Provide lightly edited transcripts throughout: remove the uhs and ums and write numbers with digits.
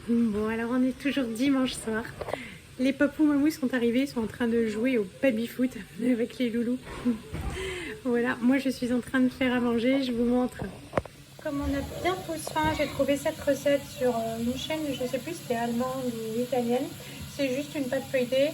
Bon, alors on est toujours dimanche soir. Les papous mamous sont arrivés, ils sont en train de jouer au baby-foot avec les loulous. Voilà, moi je suis en train de faire à manger, je vous montre. Comme on a bien tous faim, j'ai trouvé cette recette sur une chaîne, je sais plus si c'était allemande ou italienne. C'est juste une pâte feuilletée,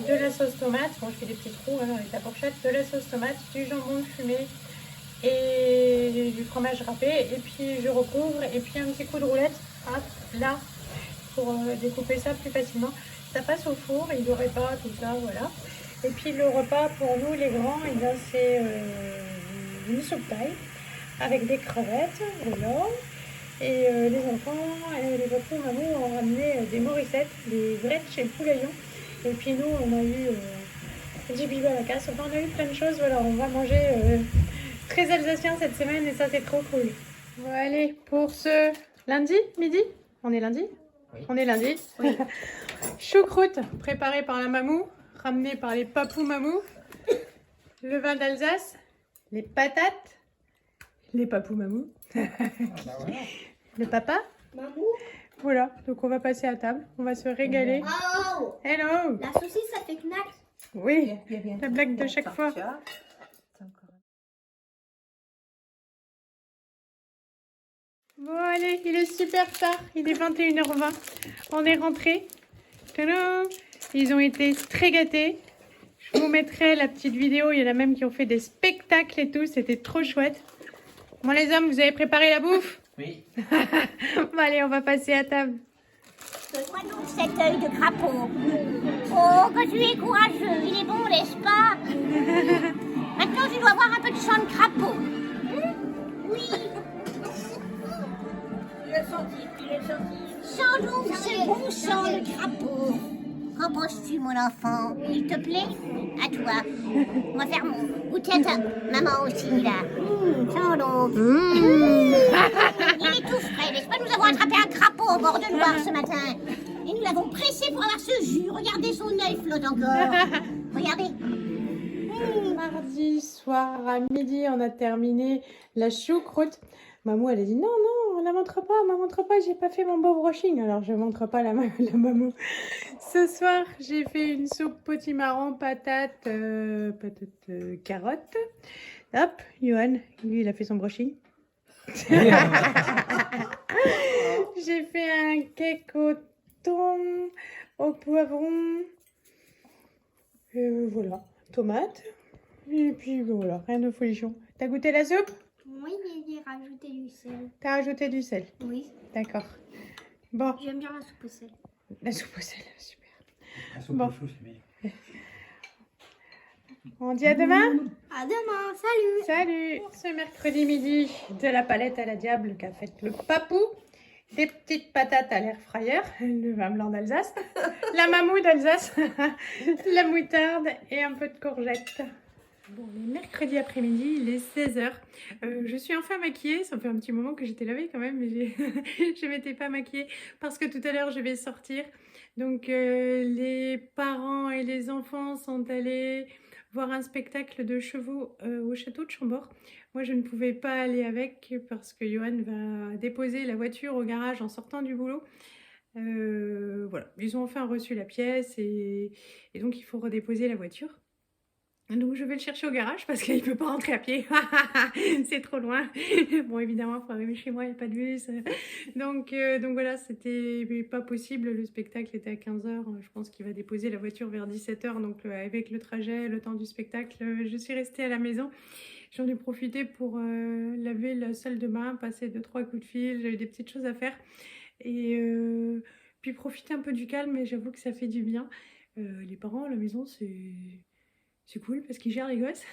de la sauce tomate, bon je fais des petits trous avec la fourchette, de la sauce tomate, du jambon fumé et du fromage râpé. Et puis je recouvre et puis un petit coup de roulette, hop, là, pour découper ça plus facilement. Ça passe au four, il n'y aurait pas tout ça, voilà. Et puis le repas pour nous les grands, c'est une soupe taille avec des crevettes, voilà. Et les enfants et les papous mamous ont ramené des morissettes, des vrais chez Poulaillon. Et puis nous, on a eu du bibe à la casse. Enfin, on a eu plein de choses. Voilà, on va manger très alsacien cette semaine et ça, c'est trop cool. Bon, allez, pour ce lundi, midi, on est lundi. Oui. On est lundi. Oui. Choucroute préparée par la mamou, ramenée par les papous mamous. Le vin d'Alsace, les patates, les papous mamous. Le papa. Mamou. Voilà, donc on va passer à table, on va se régaler. Oh. Hello. La saucisse, ça fait knack. Oui, la blague de chaque fois. Bon allez, il est super tard, il est 21h20. On est rentrés. Tadam. Ils ont été très gâtés. Je vous mettrai la petite vidéo, il y en a même qui ont fait des spectacles et tout, c'était trop chouette. Bon les hommes, vous avez préparé la bouffe? Oui. Bon allez, on va passer à table. Donne-moi donc cet œil de crapaud. Oh, que tu es courageux, il est bon, n'est-ce pas? Maintenant, tu dois avoir un peu de sang de crapaud. Oui. Il est sorti, il est sorti. Sens donc ce bon sang de crapaud. Qu'en penses-tu, mon enfant? Il te plaît? À toi. On va faire mon goûter à ta maman aussi, là. Sens donc. Il est tout frais, n'est-ce pas? Nous avons attrapé un crapaud au bord de Loire ce matin. Et nous l'avons pressé pour avoir ce jus. Regardez, son œil flotte encore. Regardez. Mardi soir à midi, on a terminé la choucroute. Mamou, elle a dit non, non, on la montre pas, j'ai pas fait mon beau brushing. Alors je montre pas la mamou. Ce soir, j'ai fait une soupe potimarron, patate, carotte. Hop, Johan, lui, il a fait son brushing. J'ai fait un cake au thon, au poivron. Voilà, tomate. Et puis voilà, rien de folichon. T'as goûté la soupe? Oui, j'ai rajouté du sel. T'as rajouté du sel? Oui. D'accord. Bon. J'aime bien la soupe au sel. La soupe au sel, super. La soupe bon. au chou, c'est meilleur. On dit à demain? À demain, salut. Salut. Ce mercredi midi, de la palette à la diable qu'a fait le papou. Des petites patates à l'air fryer, le vin blanc d'Alsace, la mamou d'Alsace, la moutarde et un peu de courgettes. Bon, on est mercredi après-midi, il est 16h. Je suis enfin maquillée, ça fait un petit moment que j'étais lavée quand même, mais je ne m'étais pas maquillée parce que tout à l'heure je vais sortir. Donc les parents et les enfants sont allés voir un spectacle de chevaux au château de Chambord. Moi, je ne pouvais pas aller avec parce que Johan va déposer la voiture au garage en sortant du boulot. Voilà, ils ont enfin reçu la pièce et donc il faut redéposer la voiture. Donc je vais le chercher au garage parce qu'il ne peut pas rentrer à pied. C'est trop loin. Bon, évidemment, il faut arriver chez moi, il n'y a pas de bus. Donc voilà, c'était pas possible. Le spectacle était à 15h. Je pense qu'il va déposer la voiture vers 17h. Donc avec le trajet, le temps du spectacle, je suis restée à la maison. J'en ai profité pour laver la salle de bain, passer 2-3 coups de fil. J'avais des petites choses à faire. Et puis profiter un peu du calme. Et j'avoue que ça fait du bien. Les parents à la maison, c'est cool parce qu'ils gèrent les gosses.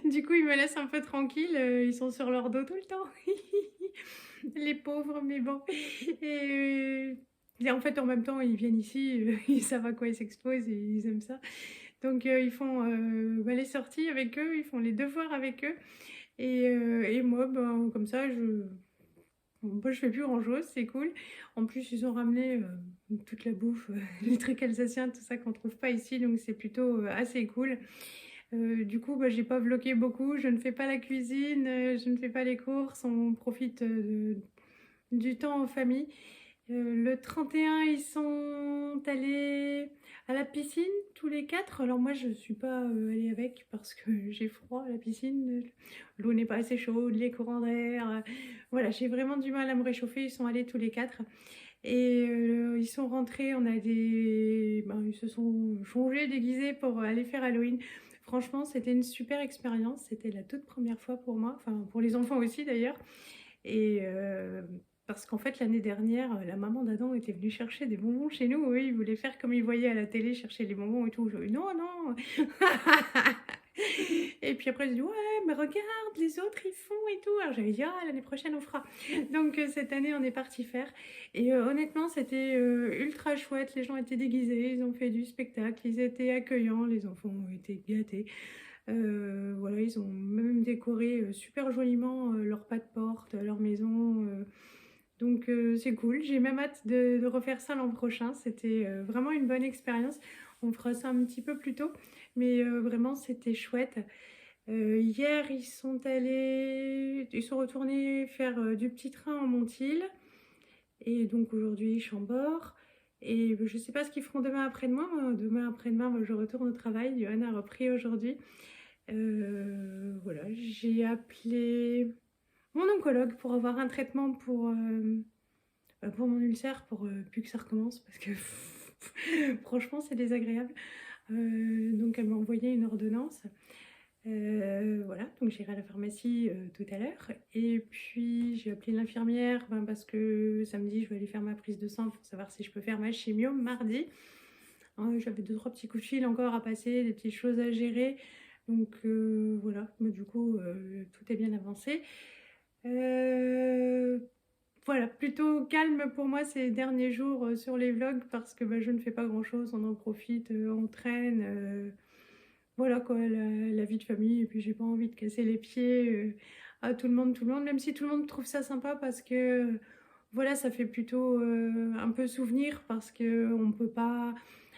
Du coup, ils me laissent un peu tranquille. Ils sont sur leur dos tout le temps. Les pauvres, mais bon. Et en fait, en même temps, ils viennent ici, ils savent à quoi ils s'exposent et ils aiment ça. Donc, ils font les sorties avec eux, ils font les devoirs avec eux. Et moi, ben, comme ça, moi, je fais plus grand chose, c'est cool. En plus, ils ont ramené toute la bouffe, les trucs alsaciens, tout ça qu'on trouve pas ici, donc c'est plutôt assez cool. Du coup, j'ai pas vlogué beaucoup, je ne fais pas la cuisine, je ne fais pas les courses, on profite du temps en famille. Le 31, ils sont allés à la piscine, tous les 4. Alors moi, je ne suis pas allée avec parce que j'ai froid à la piscine. L'eau n'est pas assez chaude, les courants d'air. Voilà, j'ai vraiment du mal à me réchauffer. Ils sont allés tous les 4. Et ils sont rentrés, ils se sont changés, déguisés pour aller faire Halloween. Franchement, c'était une super expérience. C'était la toute première fois pour moi, enfin pour les enfants aussi d'ailleurs. Et parce qu'en fait, l'année dernière, la maman d'Adam était venue chercher des bonbons chez nous. Oui, il voulait faire comme il voyait à la télé, chercher les bonbons et tout. Je dis non, non. Et puis après, je dis ouais, mais regarde, les autres ils font et tout. Alors j'avais dit ah, l'année prochaine on fera. Donc cette année, on est parti faire. Et honnêtement, c'était ultra chouette. Les gens étaient déguisés, ils ont fait du spectacle, ils étaient accueillants, les enfants ont été gâtés. Voilà, ils ont même décoré super joliment leur pas de porte, leur maison. Donc c'est cool. J'ai même hâte de refaire ça l'an prochain. C'était vraiment une bonne expérience. On fera ça un petit peu plus tôt, mais vraiment c'était chouette. Hier, ils sont retournés faire du petit train en Montil. Et donc aujourd'hui, Chambord. Et je ne sais pas ce qu'ils feront demain après-demain. Demain après-demain, moi, je retourne au travail. Johanna a repris aujourd'hui. Voilà, j'ai appelé mon oncologue pour avoir un traitement pour mon ulcère, pour plus que ça recommence, parce que franchement, c'est désagréable. Donc, elle m'a envoyé une ordonnance. Voilà, donc j'irai à la pharmacie tout à l'heure. Et puis, j'ai appelé l'infirmière parce que samedi, je vais aller faire ma prise de sang pour savoir si je peux faire ma chimio mardi. J'avais 2-3 petits coups de fil encore à passer, des petites choses à gérer. Donc voilà, mais du coup, tout est bien avancé. Voilà, plutôt calme pour moi ces derniers jours sur les vlogs parce que je ne fais pas grand-chose, on en profite, on traîne. Voilà quoi, la vie de famille. Et puis j'ai pas envie de casser les pieds à tout le monde, même si tout le monde trouve ça sympa parce que voilà, ça fait plutôt un peu souvenir parce qu'on ne peut pas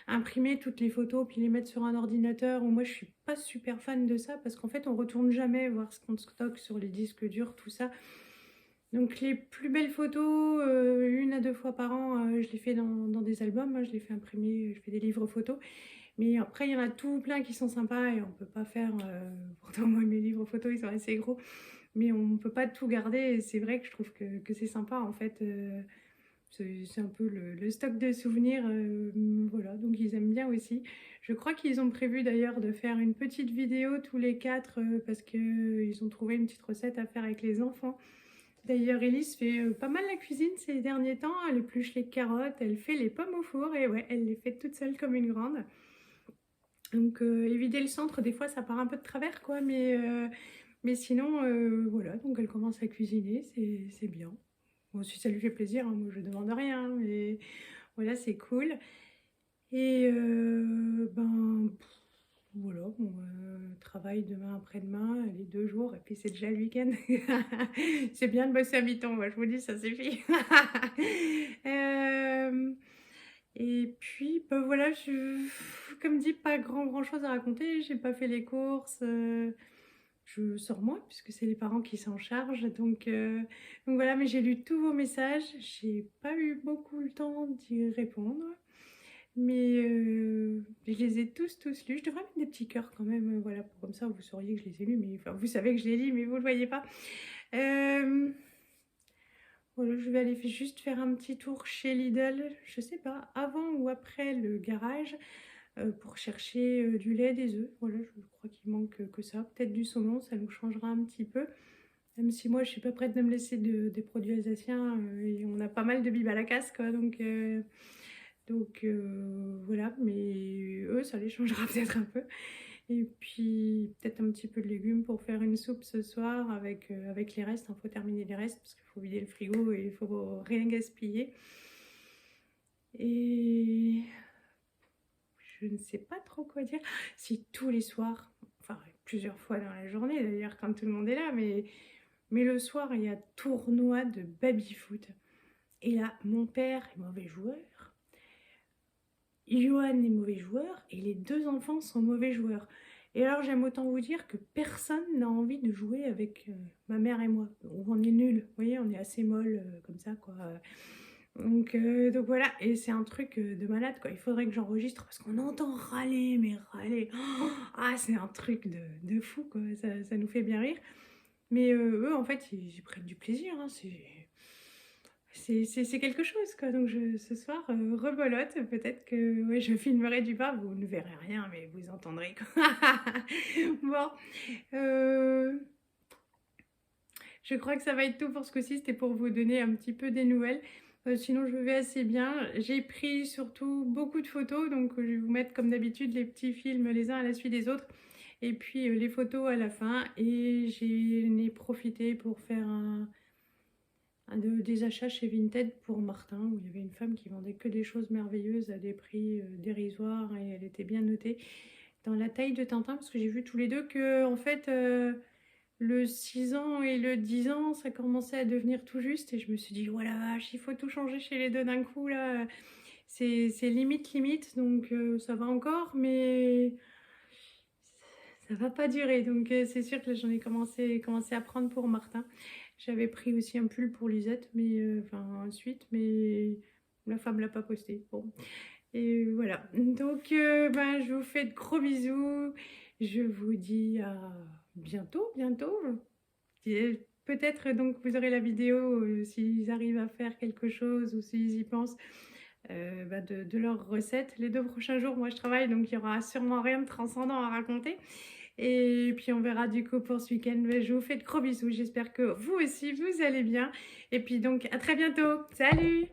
imprimer toutes les photos puis les mettre sur un ordinateur. Moi, je suis pas super fan de ça parce qu'en fait, on retourne jamais voir ce qu'on stocke sur les disques durs, tout ça. Donc les plus belles photos, 1 à 2 fois par an, je les fais dans des albums, hein, je les fais imprimer, je fais des livres photos. Mais après, il y en a tout plein qui sont sympas et on peut pas faire... pourtant, moi, mes livres photos, ils sont assez gros. Mais on ne peut pas tout garder et c'est vrai que je trouve que c'est sympa en fait. C'est un peu le stock de souvenirs. Voilà, donc ils aiment bien aussi. Je crois qu'ils ont prévu d'ailleurs de faire une petite vidéo tous les 4 parce qu'ils ont trouvé une petite recette à faire avec les enfants. D'ailleurs, Elise fait pas mal la cuisine ces derniers temps. Elle épluche les carottes, elle fait les pommes au four et ouais, elle les fait toute seule comme une grande. Donc évider le centre, des fois ça part un peu de travers quoi, mais sinon voilà, donc elle commence à cuisiner, c'est bien. Bon, si ça lui fait plaisir, hein, moi je demande rien, mais voilà, c'est cool. Et voilà, bon, travail demain après-demain, les 2 jours, et puis c'est déjà le week-end. C'est bien de bosser à mi-temps, moi je vous dis, ça suffit. Et puis, voilà, comme dit, pas grand-chose à raconter. J'ai pas fait les courses. Je sors moi, puisque c'est les parents qui s'en chargent. Donc voilà, mais j'ai lu tous vos messages. J'ai pas eu beaucoup le temps d'y répondre. Mais je les ai tous lus. Je devrais mettre des petits cœurs quand même. Voilà, comme ça, vous sauriez que je les ai lus. Mais enfin, vous savez que je les lis, mais vous le voyez pas. Voilà, je vais aller juste faire un petit tour chez Lidl, je sais pas, avant ou après le garage, pour chercher du lait, des œufs. Voilà, je crois qu'il manque que ça. Peut-être du saumon, ça nous changera un petit peu. Même si moi, je suis pas prête de me laisser des produits alsaciens. Et on a pas mal de bibes à la casse, quoi. Donc voilà, mais eux, ça les changera peut-être un peu. Et puis peut-être un petit peu de légumes pour faire une soupe ce soir avec les restes. Il faut terminer les restes parce qu'il faut vider le frigo et il faut rien gaspiller. Et je ne sais pas trop quoi dire. Si tous les soirs, enfin plusieurs fois dans la journée d'ailleurs quand tout le monde est là, mais le soir il y a tournoi de baby-foot. Et là, mon père est mauvais joueur. Johan est mauvais joueur et les 2 enfants sont mauvais joueurs. Et alors j'aime autant vous dire que personne n'a envie de jouer avec ma mère et moi. On est nuls, vous voyez, on est assez molles comme ça quoi. Donc voilà, et c'est un truc de malade quoi. Il faudrait que j'enregistre parce qu'on entend râler, mais râler. Oh, ah, c'est un truc de fou quoi. Ça nous fait bien rire. Mais eux, en fait, ils prennent du plaisir. Hein. C'est quelque chose quoi. Donc ce soir, rebolote. Peut-être que ouais, je filmerai du bas. Vous ne verrez rien, mais vous entendrez quoi. Bon. Je crois que ça va être tout pour ce coup-ci. C'était pour vous donner un petit peu des nouvelles. Sinon, je vais assez bien. J'ai pris surtout beaucoup de photos. Donc, je vais vous mettre comme d'habitude les petits films les uns à la suite des autres. Et puis, les photos à la fin. Et j'en ai profité pour faire des achats chez Vinted pour Martin. Où il y avait une femme qui vendait que des choses merveilleuses à des prix dérisoires. Et elle était bien notée dans la taille de Tintin. Parce que j'ai vu tous les deux que, en fait... le 6 ans et le 10 ans, ça commençait à devenir tout juste. Et je me suis dit, oh la vache, il faut tout changer chez les deux d'un coup, là. C'est limite. Donc, ça va encore, mais ça va pas durer. Donc, c'est sûr que là, j'en ai commencé à prendre pour Martin. J'avais pris aussi un pull pour Lisette, mais enfin, ensuite, mais la femme l'a pas posté. Bon. Et voilà. Donc, ben, je vous fais de gros bisous. Je vous dis à bientôt. Et peut-être donc vous aurez la vidéo s'ils arrivent à faire quelque chose ou s'ils y pensent bah, de leur recette. Les 2 prochains jours, moi je travaille, donc il n'y aura sûrement rien de transcendant à raconter. Et puis on verra du coup pour ce week-end. Je vous fais de gros bisous. J'espère que vous aussi vous allez bien. Et puis donc à très bientôt. Salut!